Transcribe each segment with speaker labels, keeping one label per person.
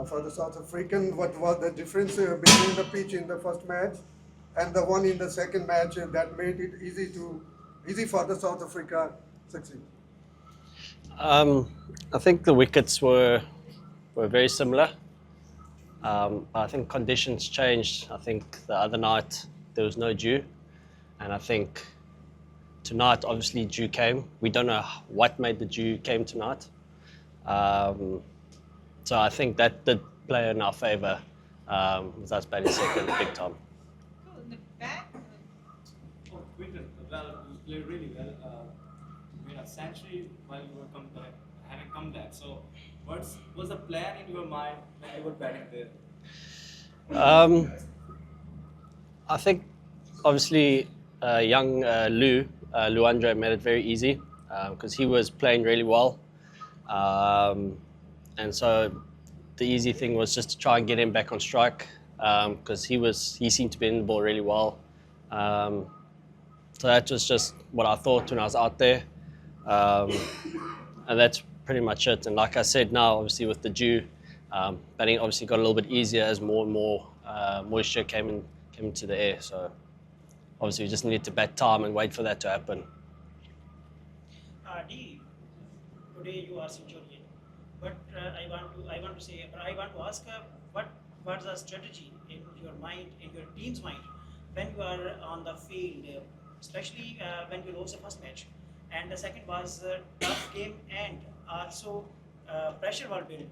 Speaker 1: For the South African, what was the difference between the pitch in the first match and the one in the second match that made it easy for the South Africa succeed?
Speaker 2: I think the wickets were very similar. I think conditions changed. I think the other night there was no dew, and I think tonight obviously dew came. We don't know what made the dew came tonight. Um, so I think that did play in our favour with us batting second big time.
Speaker 3: Cool. In the back.
Speaker 4: Oh, Quinton, well, you played really well. You made a century while you were having come back. So, what was the plan in your mind when you were batting there?
Speaker 2: Um, I think obviously young Lou Andre made it very easy because he was playing really well. And so the easy thing was just to try and get him back on strike because he seemed to be in the ball really well. So that was just what I thought when I was out there, and that's pretty much it. And like I said, now obviously with the dew, batting obviously got a little bit easier as more and more moisture came into the air. So obviously we just needed to bat time and wait for that to happen.
Speaker 5: D, today you are centurion, but I want to ask what's the strategy in your mind, in your team's mind, when you are on the field, especially when you lose the first match, and the second was a tough game and also pressure was built.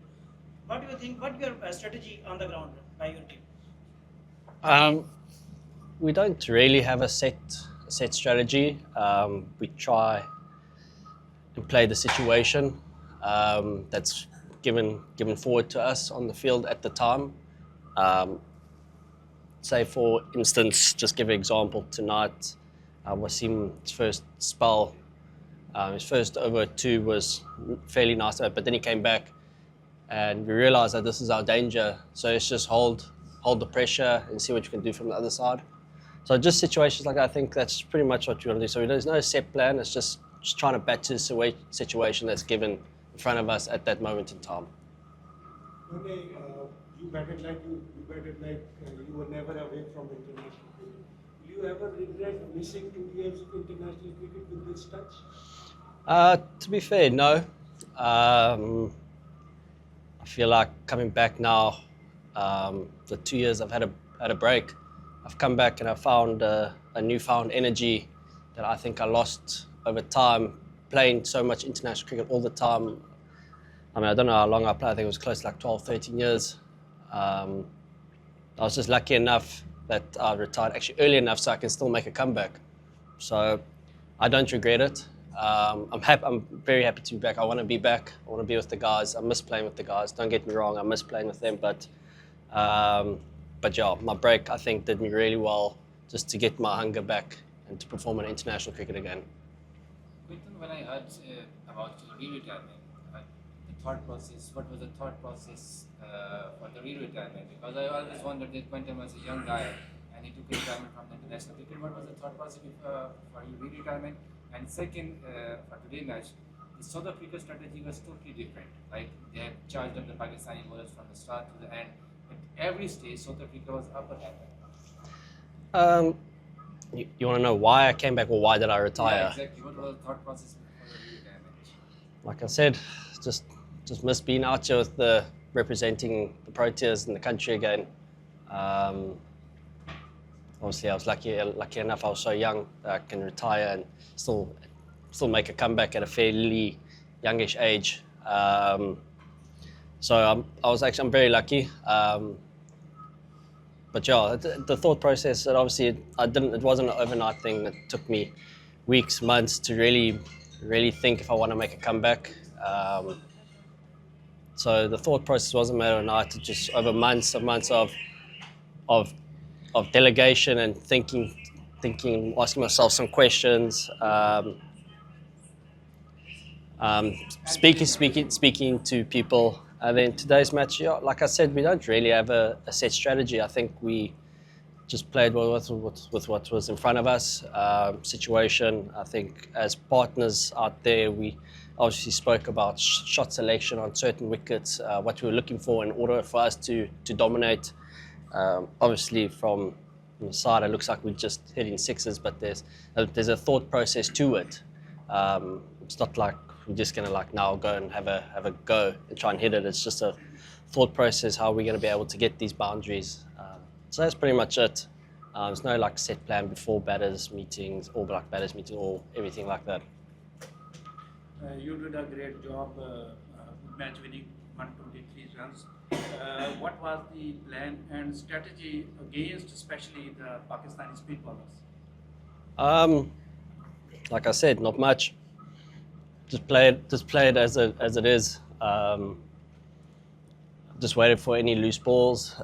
Speaker 5: What do you think? What your strategy on the ground by your team?
Speaker 2: Um, we don't really have a set strategy. We try and play the situation that's given forward to us on the field at the time. Say for instance, just give an example tonight. Wasim's first spell, his first over two was fairly nice, but then he came back, and we realised that this is our danger. So it's just hold the pressure and see what you can do from the other side. So just situations like that, I think that's pretty much what you want to do. So there's no set plan. It's just trying to bat to the situation that's given in front of us at that moment in time.
Speaker 6: When you batted like you were never away from international cricket. Will you ever regret missing 2 years of international cricket with this touch?
Speaker 2: To be fair, no. I feel like coming back now, the 2 years I've had a break, I've come back and I found a newfound energy that I think I lost over time, playing so much international cricket all the time. I mean, I don't know how long I played. I think it was close to like 12, 13 years. I was just lucky enough that I retired actually early enough so I can still make a comeback. So I don't regret it. I'm happy. I'm very happy to be back. I want to be back. I want to be with the guys. I miss playing with the guys. Don't get me wrong. I miss playing with them. But yeah, my break I think did me really well just to get my hunger back and to perform in international cricket again.
Speaker 7: Quinton, when I heard about your re-retirement, what was the thought process for the re-retirement? Because I always wondered that Quinton was a young guy and he took retirement from the international cricket. What was the thought process for your re-retirement? And second, for today's match, the South Africa strategy was totally different. Like they had charged up the Pakistani bowlers from the start to the end. At every stage, South Africa was upper hand.
Speaker 2: You want to know why I came back or why did I retire?
Speaker 7: Yeah, exactly. What was the thought process for the re-retirement?
Speaker 2: Like I said, just miss being out here with representing the Proteas and the country again. Obviously, I was lucky enough. I was so young that I can retire and still make a comeback at a fairly youngish age. So I'm very lucky. But yeah, the thought process that obviously it wasn't an overnight thing. It took me weeks, months to really think if I want to make a comeback. So the thought process wasn't a matter of night. It just over months of delegation and thinking, asking myself some questions, speaking to people. And then today's match, yeah, like I said, we don't really have a set strategy. I think we just played well with what was in front of us. Situation, I think, as partners out there, we obviously spoke about shot selection on certain wickets, what we were looking for in order for us to dominate. Obviously, from the side, it looks like we're just hitting sixes, but there's a thought process to it. It's not like we're just gonna like now go and have a go and try and hit it. It's just a thought process how we're gonna be able to get these boundaries. So that's pretty much it. There's no like set plan before batters meetings or like batters meeting or everything like that.
Speaker 8: You did a great job match winning 123 runs. What was the plan and strategy against especially the Pakistani speed bowlers?
Speaker 2: Like I said, not much. Just play it as it is. Just waited for any loose balls.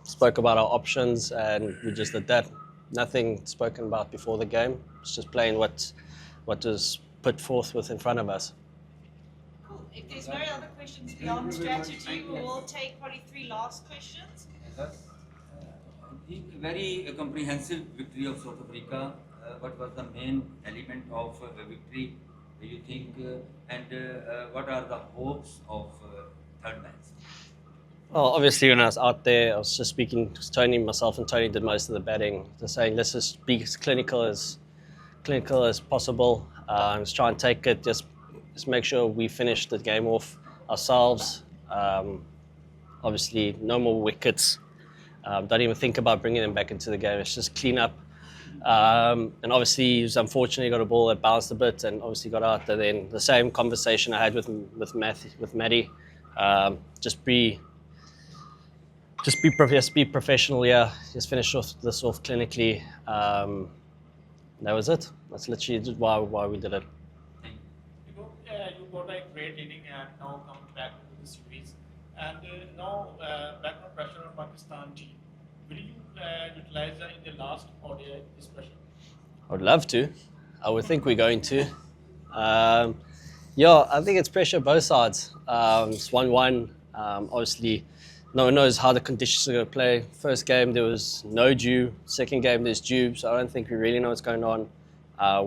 Speaker 2: Spoke about our options, and we just did that. Nothing spoken about before the game. It's just playing what was put forth with in front of us.
Speaker 3: Cool. If there's no other questions beyond strategy, we'll take probably 3 last questions.
Speaker 9: I think very comprehensive victory of South Africa. What was the main element of the victory, do you think, and what are the hopes of third match?
Speaker 2: Well, obviously, when I was out there, I was just speaking to Tony. Myself and Tony did most of the batting. Just saying, let's just be as clinical as possible. Just try and take it. Just make sure we finish the game off ourselves. Obviously, no more wickets. Don't even think about bringing them back into the game. It's just clean up. And obviously, he was unfortunately got a ball that bounced a bit, and obviously got out. And then the same conversation I had with Matty. Just be professional. Yeah, just finish this off clinically. That was it. That's literally why we did it.
Speaker 4: You got a great inning and now coming back to the series. And now background pressure on Pakistan team. Will you utilize that in the last ODI this pressure?
Speaker 2: I would love to. I would think we're going to. Yeah, I think it's pressure both sides. It's 1-1. Obviously, no one knows how the conditions are going to play. First game, there was no dew. Second game, there's dew. So I don't think we really know what's going on.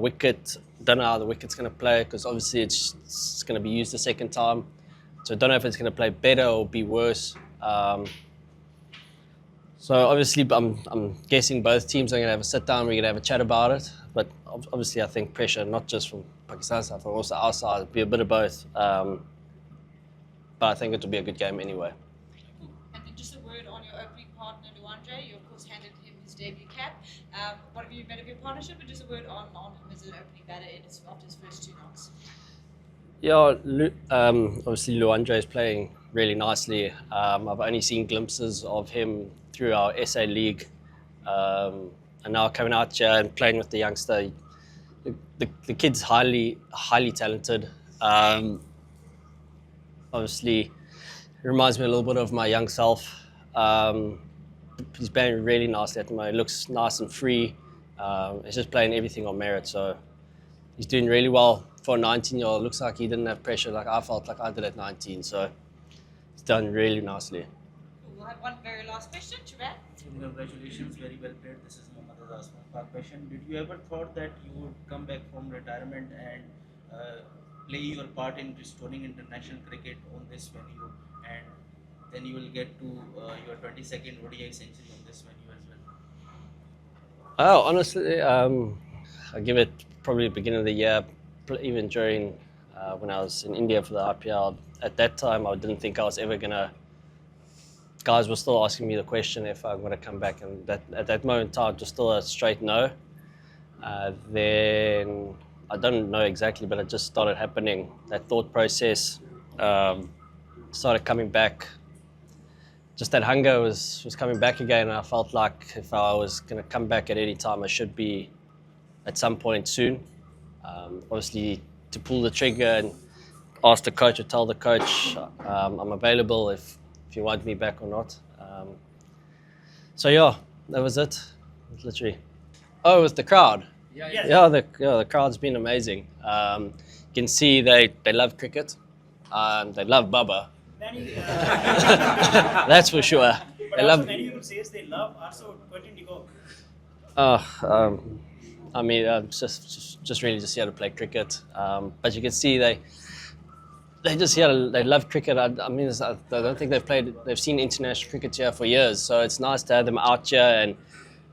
Speaker 2: Wicket, don't know how the wicket's going to play because obviously it's going to be used the second time. So I don't know if it's going to play better or be worse. So obviously, I'm guessing both teams are going to have a sit down. We're going to have a chat about it. But obviously, I think pressure, not just from Pakistan side, but also our side, it'll be a bit of both. But I think it'll be a good game anyway.
Speaker 3: And then just a word on your opening partner, Luandre. You, of course, handed him his debut cap. What have you made of your partnership? And just a word on him as an opening batter after his first 2 knocks.
Speaker 2: Yeah, obviously Luandre is playing really nicely. I've only seen glimpses of him through our SA League. And now coming out here and playing with the youngster, the kid's highly talented. Obviously, it reminds me a little bit of my young self. He's playing really nicely at the moment. He looks nice and free. He's just playing everything on merit. So he's doing really well for a 19-year-old. Looks like he didn't have pressure like I felt like I did at 19. So he's done really nicely.
Speaker 3: We'll have one very last question. Chirag?
Speaker 5: Congratulations, very well played. This is Mohammad Azaz from PAK question. Did you ever thought that you would come back from retirement and play your part in restoring international cricket on this venue, and then you will get to your 22nd ODI century on this venue as well?
Speaker 2: Oh, honestly, I give it probably the beginning of the year, even during when I was in India for the IPL. At that time, I didn't think I was ever gonna. Guys were still asking me the question if I'm going to come back, and at that moment in time, just still a straight no. Then I don't know exactly, but it just started happening. That thought process started coming back. Just that hunger was coming back again, and I felt like if I was going to come back at any time, I should be at some point soon. Obviously, to pull the trigger and ask the coach or tell the coach I'm available if you want me back or not. So yeah, that was it. Literally. Oh, with the crowd. Yeah, the crowd's been amazing. You can see they love cricket. They love Bubba.
Speaker 5: Many,
Speaker 2: That's for sure.
Speaker 5: but
Speaker 2: They
Speaker 5: also
Speaker 2: love.
Speaker 5: many people say they love also Quinton de
Speaker 2: I mean, just really just here to play cricket. But you can see they just here. They love cricket. I mean, I don't think they've seen international cricket here for years. So it's nice to have them out here, and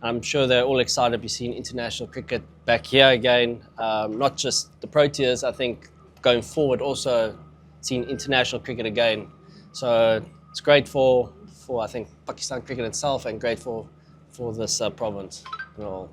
Speaker 2: I'm sure they're all excited to be seeing international cricket back here again. Not just the Proteas. I think going forward also seeing international cricket again. So it's great for I think Pakistan cricket itself, and great for this province. You know.